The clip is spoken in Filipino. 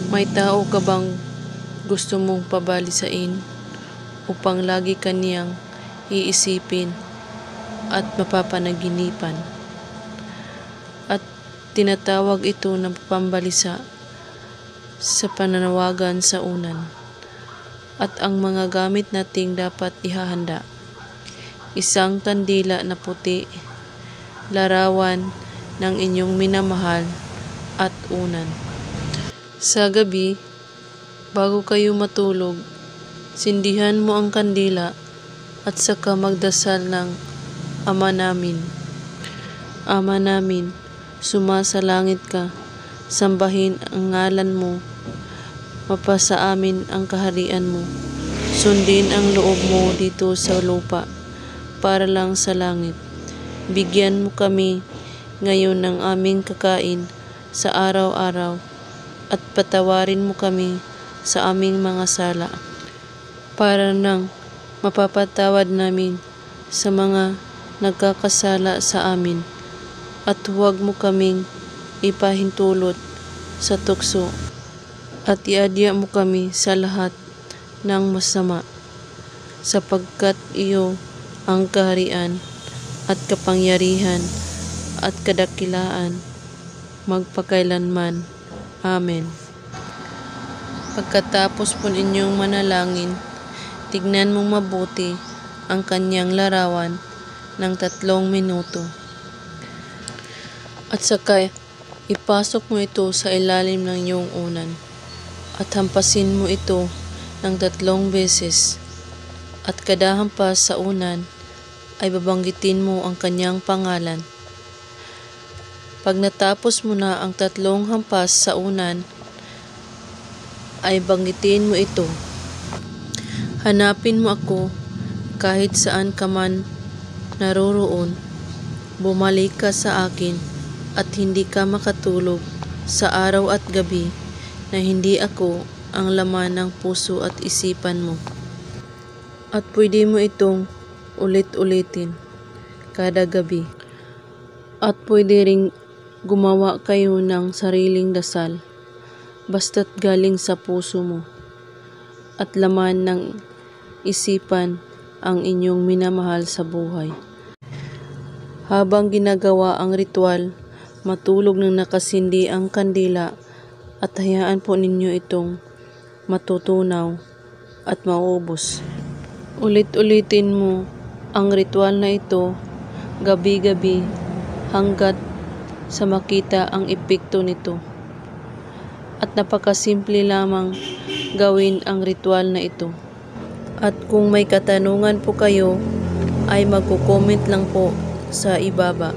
May tao ka bang gusto mong pabalisain upang lagi kaniyang iisipin at mapapanaginipan? At tinatawag ito na pambalisa sa pananawagan sa unan. At ang mga gamit nating dapat ihahanda: isang kandila na puti, larawan ng inyong minamahal at unan. Sa gabi, bago kayo matulog, sindihan mo ang kandila at saka magdasal ng Ama namin. Ama namin, sumasalangit ka, sambahin ang ngalan mo, mapasa amin ang kaharian mo, sundin ang loob mo dito sa lupa, para lang sa langit. Bigyan mo kami ngayon ng aming kakain sa araw-araw, at patawarin mo kami sa aming mga sala, para nang mapapatawad namin sa mga nagkakasala sa amin. At huwag mo kaming ipahintulot sa tukso, at iadya mo kami sa lahat ng masama, sapagkat iyo ang kaharian at kapangyarihan at kadakilaan magpakailanman. Amen. Pagkatapos po ninyong manalangin, tignan mong mabuti ang kanyang larawan ng 3 minuto. At saka ipasok mo ito sa ilalim ng iyong unan at hampasin mo ito ng 3 beses. At kada hampas sa unan ay babanggitin mo ang kanyang pangalan. Pag natapos mo na ang 3 hampas sa unan, ay banggitin mo ito: hanapin mo ako kahit saan ka man naroroon. Bumalik ka sa akin at hindi ka makatulog sa araw at gabi na hindi ako ang laman ng puso at isipan mo. At pwede mo itong ulit-ulitin kada gabi. At pwede ring gumawa kayo ng sariling dasal, basta't galing sa puso mo at laman ng isipan ang inyong minamahal sa buhay. Habang ginagawa ang ritual, matulog ng nakasindi ang kandila at hayaan po ninyo itong matutunaw at maubos. Ulit-ulitin mo ang ritual na ito gabi-gabi hanggat sa makita ang epekto nito. At napakasimple lamang gawin ang ritual na ito. At kung may katanungan po kayo, ay magko-comment lang po sa ibaba.